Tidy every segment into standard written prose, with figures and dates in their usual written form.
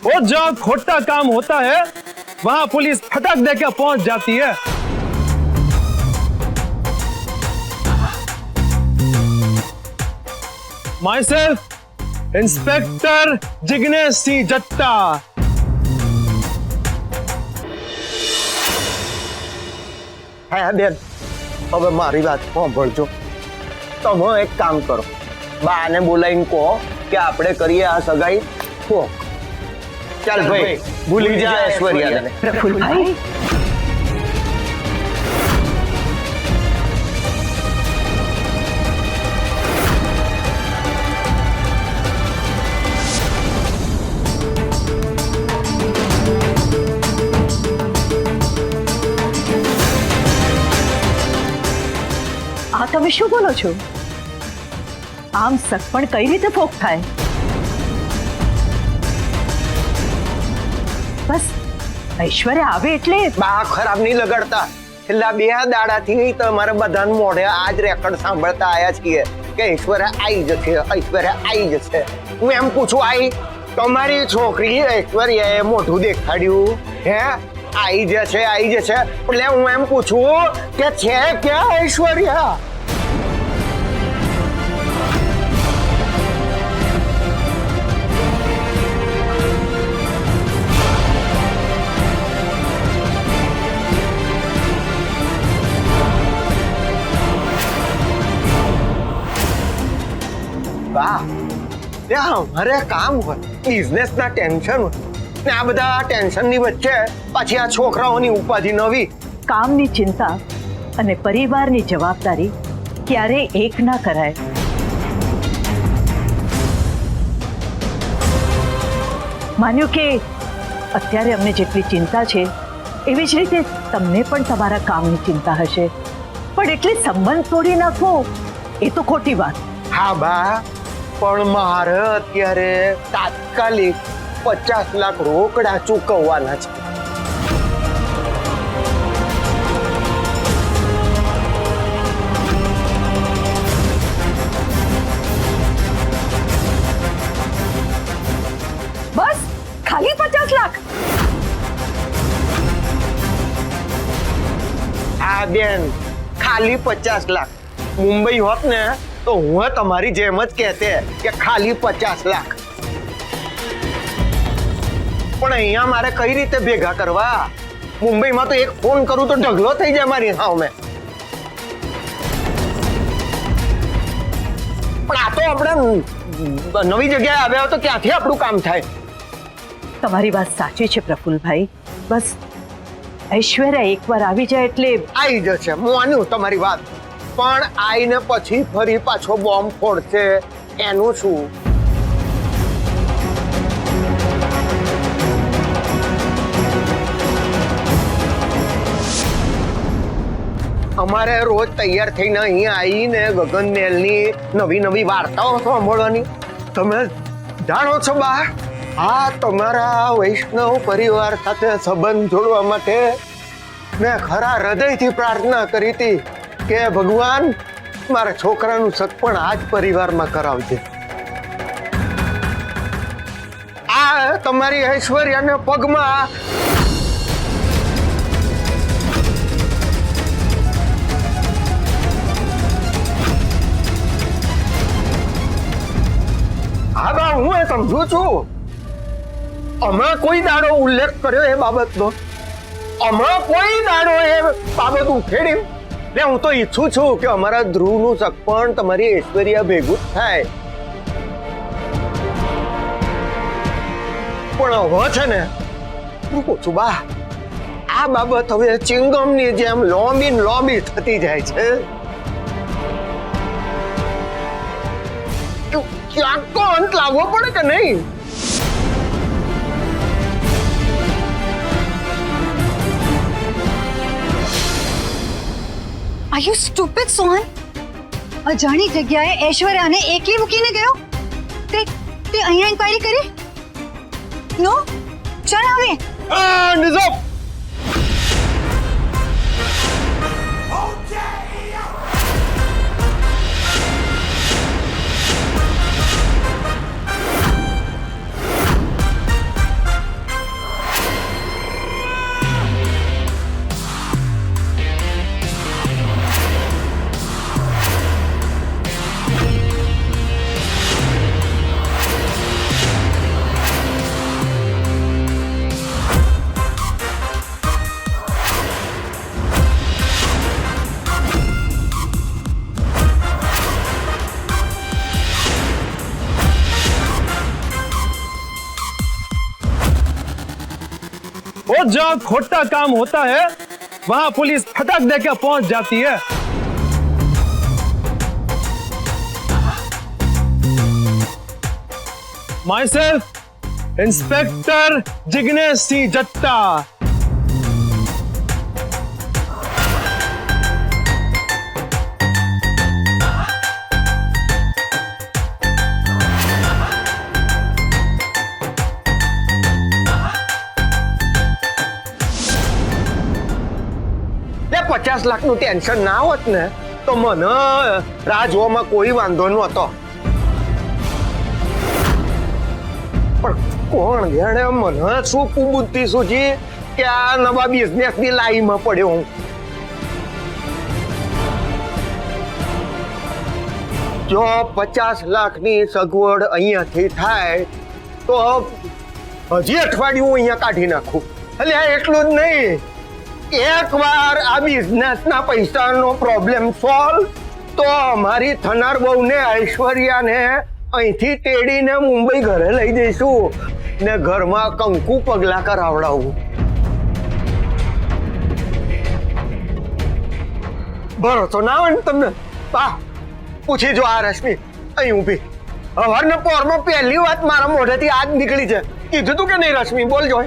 और जहाँ खोटा काम होता है वहां पुलिस फटक देकर पहुंच जाती है। माइसेल्फ इंस्पेक्टर जिग्नेश सिंह जट्टा। હા બેન, હવે મારી વાત સાંભળજો. તમે એક કામ કરો, બાને બોલાવીને કહો કે આપણે કરીએ આ સગાઈ. કહો ચાલ ભાઈ, ભૂલી જા ઐશ્વર્યાને. પ્રફુલભાઈ, આ તમે શું બોલો છો? આમ સગપણ કઈ રીતે ફોક થાય? બસ ઐશ્વર્યા આવે એટલે બા ખરાબ નહીં લગાડતા. છેલ્લા 2 દાડાથી તમારે બધાને મોઢે આ જ રેકોર્ડ સાંભળતા આયા છીએ કે ઐશ્વર્યા આવી જશે, ઐશ્વર્યા આવી જશે. હું એમ પૂછું, આઈ તમારી છોકરી ઐશ્વર્યાએ મોઢું દેખાડ્યું? હે આવી જશે, આવી જશે. એટલે હું એમ પૂછું કે છે ક્યાં ઐશ્વર્યા? ત્યાં અમારે કામ હોય, બિઝનેસના ટેન્શન હોય ને આ બધા ટેન્શનની વચ્ચે પાછી આ છોકરાઓની ઉપાધિ નવી. કામની ચિંતા અને પરિવારની જવાબદારી ક્યારેય એક ના કરાય. માન્યું કે અત્યારે અમને જેટલી ચિંતા છે એવી જ રીતે તમને પણ તમારા કામની ચિંતા હશે, પણ એટલે સંબંધ તોડી નાખવો એ તો ખોટી વાત. હા બા, પણ મારે અત્યારે તાત્કાલિક 50 લાખ રોકડા ચૂકવવાના છે. બસ ખાલી 50 લાખ? હા બેન, ખાલી 50 લાખ. મુંબઈ હોત ને તો હું તમારી જેમ જ કહેતે કે ખાલી 50 લાખ. પણ અહીંયા મારે કઈ રીતે ભેગા કરવા? મુંબઈમાં તો એક ફોન કરું તો ઢગલો થઈ જાય મારી સામે. પણ આ તો આપણે નવી જગ્યાએ આવ્યા તો ક્યાંથી આપણું કામ થાય? તમારી વાત સાચી છે પ્રફુલભાઈ. બસ ઐશ્વર્યા એકવાર આવી જાય એટલે આવી જશે, હું માન્યું તમારી વાત. પણ આઈને પછી ફરી પાછો બોમ્બ ફોડશે, એનું શું? અમારે રોજ તૈયાર થઈને અહીંયા આવીને ગગનમેલની નવી નવી વાર્તાઓ સાંભળવાની. તમે જાણો છો બા, આ તમારા વૈષ્ણવ પરિવાર સાથે સંબંધ જોડવા માટે મેં ખરા હૃદયથી પ્રાર્થના કરી હતી કે ભગવાન મારા છોકરાનું સગપણ આ જ પરિવારમાં કરાવજે. આ તમારી ઐશ્વર્યાના પગમાં હા બા, હું એ સમજુ છું. અમે કોઈ દાડો ઉલ્લેખ કર્યો એ બાબતનો, અમે કોઈ દાડો એ બાબત ઉખેડી ને હું તો ઈચ્છું છું કે અમારા ધ્રુવનું સગપણ તમારી ઐશ્વર્યા ભેગું થાય. પણ હવે છે ને હું કહું છું બા, આ બાબત હવે ચિંગમની જેમ લોબી થતી જાય છે. ક્યાંક તો અંત લાવવો પડે કે નહીં? Are you stupid, Sohan? અજાણી જગ્યાએ ઐશ્વર્યાને એકલી મૂકીને ગયો? તે અહીંયા ઇન્ક્વાયરી કરી? નો, ચાલ આવે. નિઝામ, वो जहाँ खोटा काम होता है वहां पुलिस फटक देके पहुंच जाती है। My self inspector Jignesh Singh जट्टा। તે 50 લાખનું ટેન્શન ના હોત ને તો મને રાહ જોવામાં કોઈ વાંધો નહોતો, પણ કોણ જાણે મને શું કુબુદ્ધિ સૂજી કે આ નવા બિઝનેસની લાઈનમાં પડ્યો હું। જો 50 લાખની સગવડ અહીંયાથી થાય તો હજી અઠવાડિયું અહીંયા કાઢી નાખું। એટલે એટલું જ નહીં, એકવાર આ બિઝનેસના પૈસાનો પ્રોબ્લેમ સોલ્વ તો અમારી થનાર બહુને ઐશ્વર્યાને અહીંથી તેડીને મુંબઈ ઘરે લઈ જઈશું ને ઘરમાં કંકુ પગલા કરાવડાવું। ભરોસો ના હોય ને તમને? બા પૂછી જો આ રશ્મિ અહીં ઊભી, હવારના પોરમાં પહેલી વાત મારા મોઢેથી આજ નીકળી છે। કીધું તું કે નહીં રશ્મિ? બોલજો।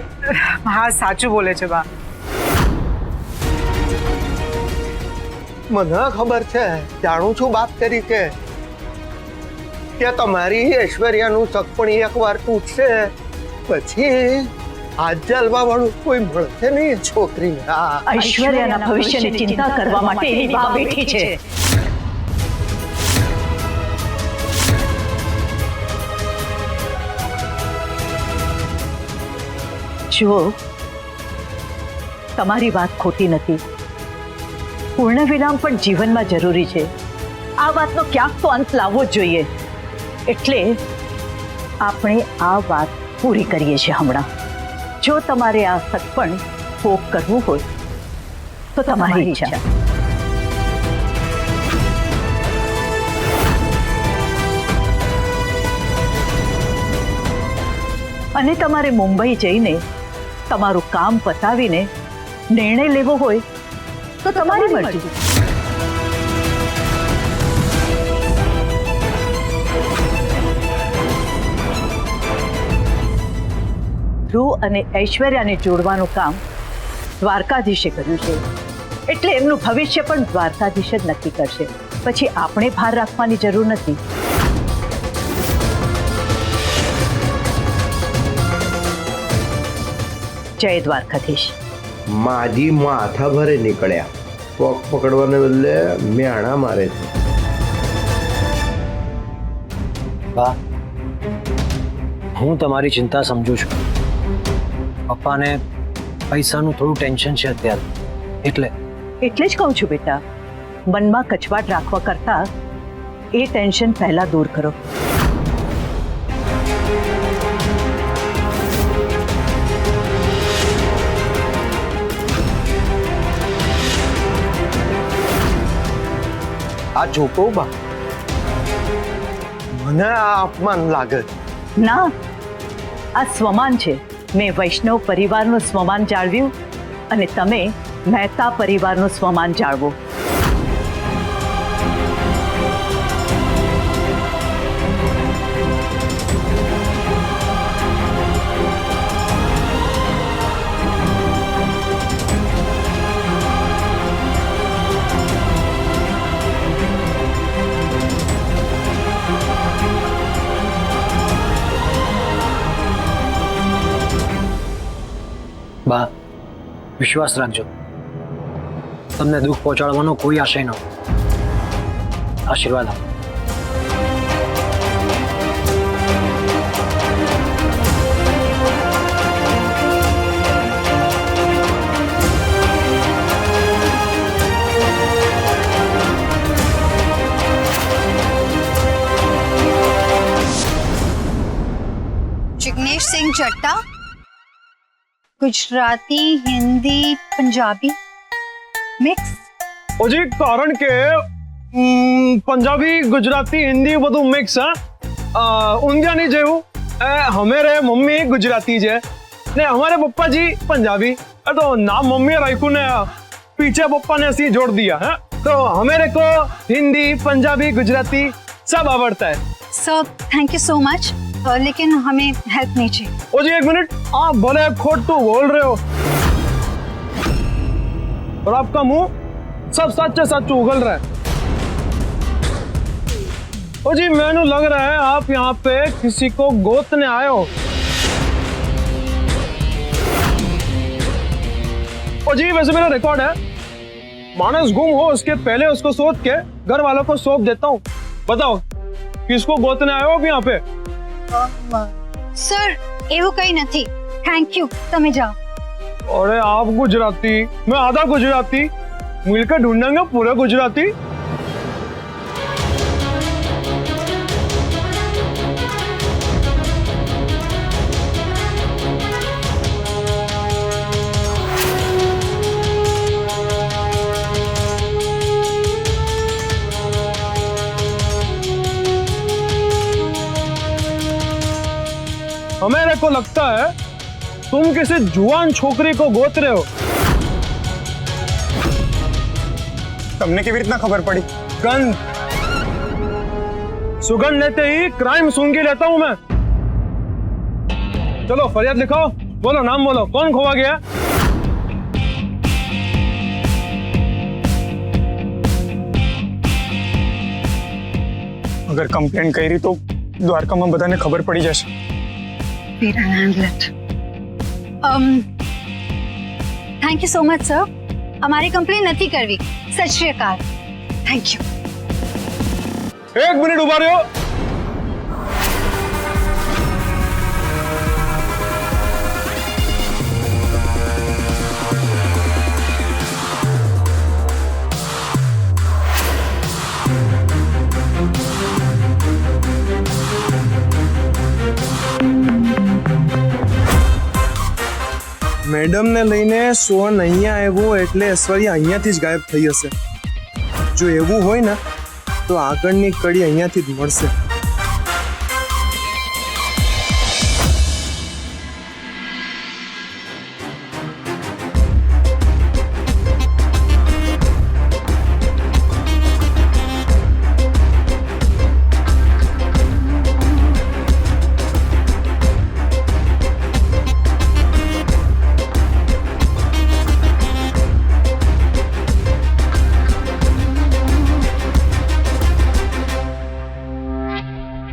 હા સાચું બોલે છે બા। મને ખબર છે, જાણું છું બાપ તરીકે કે તમારી ઐશ્વર્યાનું સપણ એકવાર તૂટશે પછી હાથ ચાલવા વાળું કોઈ મળશે નહીં છોકરીને। ઐશ્વર્યાના ભવિષ્યની ચિંતા કરવા માટે એની બા બેઠી છે। જો તમારી વાત ખોટી નથી, પૂર્ણ વિરામ પણ જીવનમાં જરૂરી છે। આ વાતનો ક્યાંક તો અંત લાવવો જ જોઈએ, એટલે આપણે આ વાત પૂરી કરીએ છીએ હમણાં। જો તમારે આ સગપણ ભોગ કરવું હોય તો તમારી ઈચ્છા। અને તમારે મુંબઈ જઈને તમારું કામ પતાવીને નિર્ણય લેવો હોય તો તમારી મરજી। ધ્રુવ અને ઐશ્વર્યાને જોડવાનું કામ દ્વારકાધીશે કર્યું છે, એટલે એમનું ભવિષ્ય પણ દ્વારકાધીશ જ નક્કી કરશે। પછી આપણે ભાર રાખવાની જરૂર નથી। જય દ્વારકાધીશ। માજી માથા ભરે નીકળ્યા, પગ પકડવાને બદલે મેણા મારે છે। બા હું તમારી ચિંતા સમજુ છું। પપ્પાને પૈસાનું થોડું ટેન્શન છે અત્યારે, એટલે જ કહું છું બેટા, મનમાં કચવાટ રાખવા કરતા એ ટેન્શન પહેલા દૂર કરો। આ જોકો બા, મને આ અપમાન લાગે। ના, આ સ્વમાન છે। મેં વૈષ્ણવ પરિવારનું સ્વમાન જાળવ્યું અને તમે મહેતા પરિવારનું સ્વમાન જાળવો। બા વિશ્વાસ રાખજો, તમને દુઃખ પહોંચાડવાનો કોઈ આશય ન હોય। આશીર્વાદ આપો। जिग्नेश सिंह जट्टा, गुजराती, हिंदी, पंजाबी मिक्स। जी कारण के पंजाबी गुजराती हिंदी બધું મિક્સ। ઊંધિયાની જેવું। હમેરે મમ્મી ગુજરાતી છે ने हमारे पप्पा जी पंजाबी, तो नाम मम्मी रायकू ने पीछे पप्पा ने ऐसे ही जोड़ दिया है। तो हमारे को हिंदी, पंजाबी, गुजराती सब आवड़ता है। Sir thank you so much, लेकिन हमें हेल्प नहीं चाहिए। ओ जी एक मिनट, आप भले खोट तो बोल रहे हो और आपका मुंह सब सच सच उगल रहा है। ओ जी मैंने लग रहा है आप यहाँ पे किसी को गोतने आए हो। ओ जी वैसे मेरा रिकॉर्ड है, मानस गुम हो उसके पहले उसको सोच के घर वालों को सौंप देता हूँ। बताओ किसको गोतने आए हो आप यहाँ पे? सर એવું કઈ નથી, થેન્ક યુ, તમે જાઓ। अरे आप गुजराती, मैं आधा गुजराती, मिलकर ढूंढेंगे पूरे गुजराती। हमें को लगता है तुम किसी जुआन छोकरी को गोत रहे हो। તમને કેવી રીતના ખબર પડી? गंध, सुगंध लेते ही क्राइम सूंघ के लेता हूं मैं। चलो फरियाद लिखाओ, बोलो नाम बोलो, कौन खोवा गया? અગર કમ્પ્લેન કરી તો દ્વારકામાં બધાને ખબર પડી જશે। Thank you so much sir, અમારી કમ્પ્લેન નથી કરવી। સત શ્રી અકાલ, થેન્ક યુ। एक मिनट उभा रहे हो। મેડમ ને લઈને સોન અહીંયા આવ્યો એટલે ઐશ્વર્યા અહીંયાથી જ ગાયબ થઈ હશે। જો એવું હોય ને તો આગળની કડી અહીંયાથી જ મળશે।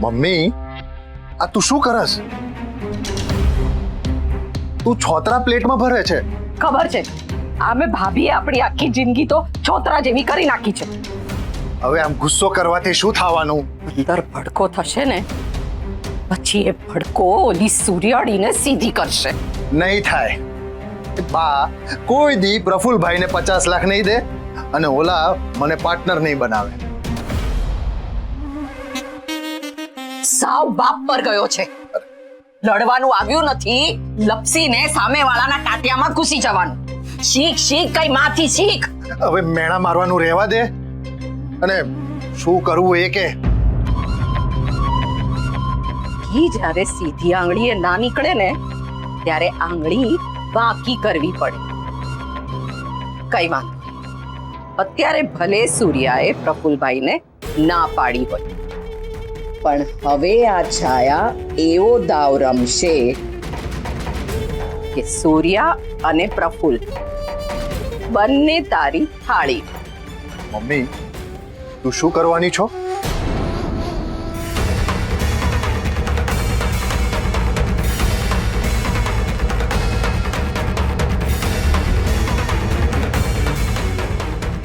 મમ્મી આ તું શું કરસ? તું છોતરા પ્લેટમાં ભરે છે? ખબર છે, આમે ભાભીએ આપણી આખી જિંદગી તો છોતરા જેવી કરી નાખી છે। હવે આમ ગુસ્સો કરવાથી શું થવાનું? અંદર ભડકો થશે ને પછી એ ભડકો ઓલી સૂર્યાળીને સીધી કરશે। નહીં થાય બા, કોઈ દી પ્રફુલભાઈને 50 લાખ નહીં દે અને ઓલા મને પાર્ટનર નહીં બનાવે। સાવ બાપ પર ગયો છે। લડવાનું આવ્યું નથી, લપસીને સામેવાળાના ટાટિયામાં ઘૂસી જવાનું। શીખ શીખ, કઈ માથી શીખ। હવે મેણા મારવાનું રહેવા દે અને શું કરવું એ કે। જ્યારે સીધી આંગળીએ ના નીકળે ને ત્યારે આંગળી બાકી કરવી પડે। કઈ વાંધો નહીં, અત્યારે ભલે સૂર્યાએ પ્રફુલભાઈને ના પાડી હોય, પણ હવે આ છાયા એવો દાવ રમશે કે સૂર્યા અને પ્રફુલ બંને તારી થાળી। મમ્મી તું શું કરવાની છો?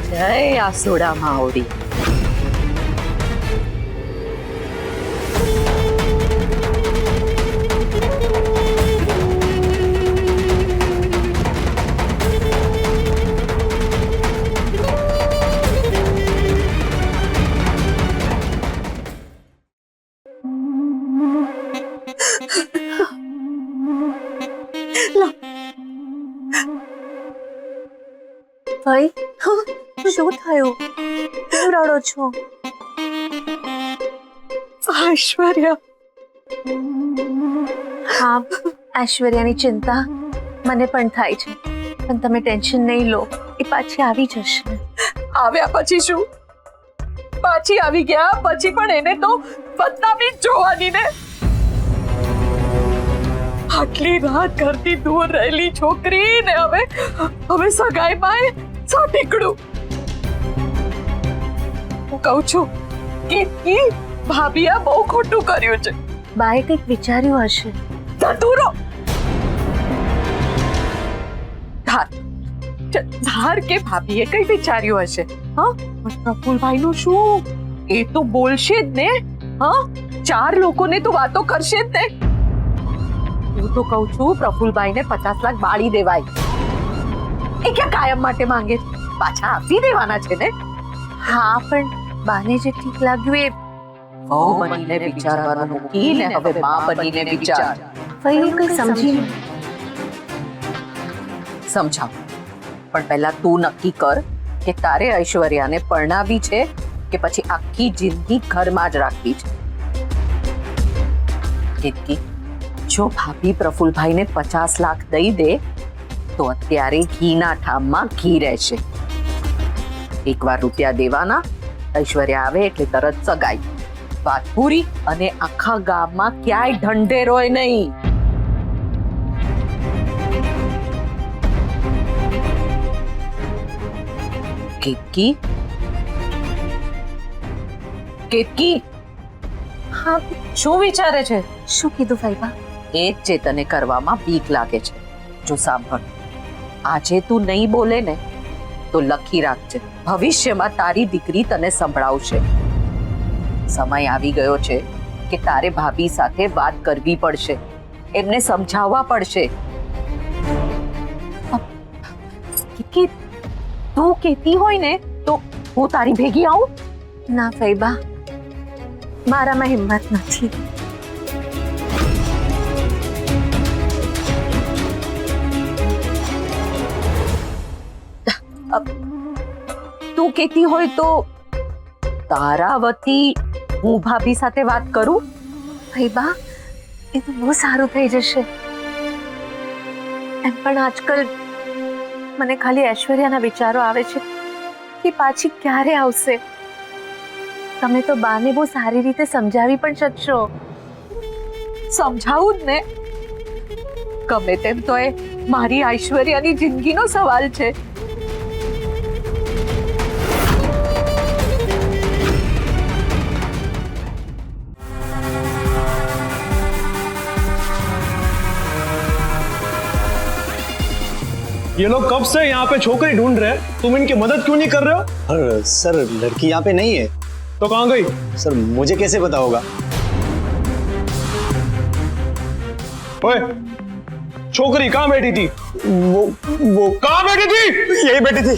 જય આસોડા માવડી। ભાઈ શું થયું? કેમ રડો છો? ઐશ્વર્યા, હા ઐશ્વર્યાની ચિંતા મને પણ થાય છે, પણ તમે ટેન્શન નહીં લો, એ પાછી આવી જશે. આવ્યા પછી શું? પાછી આવી ગયા પછી પણ એને તો બદનામી જ જોવાની ને. આટલી રાત ઘરથી દૂર રહેલી છોકરી ને હવે સગાઈમાં સાટીકડું. હું કહું છું કે ઈ ભાભીએ બહુ ખોટું કર્યું છે. બાએ કંઈક વિચાર્યું હશે. ધતુરો ધાર કે ભાભીએ કઈ વિચાર્યું હશે? હા, પ્રફુલભાઈ નું શું? એ તો બોલશે જ ને. હા, 4 લોકોને તો વાતો કરશે જ ને. હું તો કહું છું પ્રફુલભાઈ ને 50 લાખ બાળી દેવાય. એ ક્યાં કાયમ માટે માંગે છે? પાછા આપી દેવાના છે ને. હા, પણ બાને જે ઠીક લાગ્યું એ વહુ બનીને વિચારવાનું મૂકીને હવે માં બનીને વિચાર. ભાઈ હું કંઈ સમજી નહીં. સમજાવ, પણ પહેલા તું નક્કી કર કે તારે ઐશ્વર્યાને પરણાવી છે કે પછી આખી જિંદગી ઘરમાં જ રાખવી છે. કેતકી, જો ભાભી પ્રફુલભાઈને 50 લાખ દઈ દે તો અત્યારે ઘીના ઠામમાં ઘી રહેશે. એકવાર રૂપિયા દેવાના, ઐશ્વર્યા આવે એટલે તરત સગાઈ, વાત પૂરી, અને આખા ગામમાં ક્યાંય ઢંઢેરોય નહીં. કેતકી, કેતકી, હા, શું વિચારે છે? શું કીધું ફૈબા? એ જ જે તને કરવામાં બીક લાગે છે. જો સાંભળ, આજે તું નહીં બોલે ને તો લખી રાખજે, ભવિષ્યમાં તારી દીકરી તને સંભળાવશે. સમય આવી ગયો છે કે તારે ભાભી સાથે વાત કરવી પડશે, એમને સમજાવવા પડશે. કે તું કહેતી હોય ને તો હું તારી ભેગી આવું. ના ફૈબા, મારામાં હિંમત નથી. તું કહેતી હોય તો તારા વતી હું ભાભી સાથે વાત કરું. ફૈબા, એ તો બહુ સારું થઈ જશે. એમ પણ આજકાલ મને ખાલી ઐશ્વર્યાના વિચારો આવે છે કે પાછી ક્યારે આવશે. તમે તો બાને બહુ સારી રીતે સમજાવી પણ શકશો. સમજાવું જ ને. ગમે તેમ તો એ મારી ઐશ્વર્યાની જિંદગીનો સવાલ છે. ये लोग कब से यहाँ पे छोकरी ढूंढ रहे हैं, तुम इनकी मदद क्यों नहीं कर रहे हो? पर सर लड़की यहाँ पे नहीं है. तो कहाँ गई? सर मुझे कैसे पता होगा? ओए, छोकरी कहाँ बैठी थी? वो कहाँ बैठी थी? यही बैठी थी.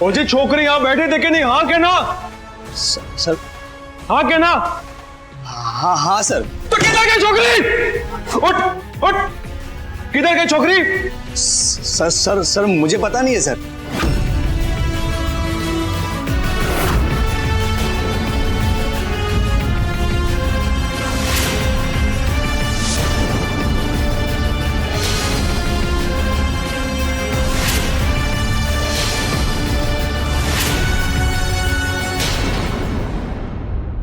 ओ जी, छोकरी यहाँ बैठे थे कि नहीं? हाँ के ना? सर हाँ के ना? हाँ हाँ सर. तो किधर गई छोकरी? उठ उठ, किधर गई छोकरी? सर मुझे पता नहीं है सर.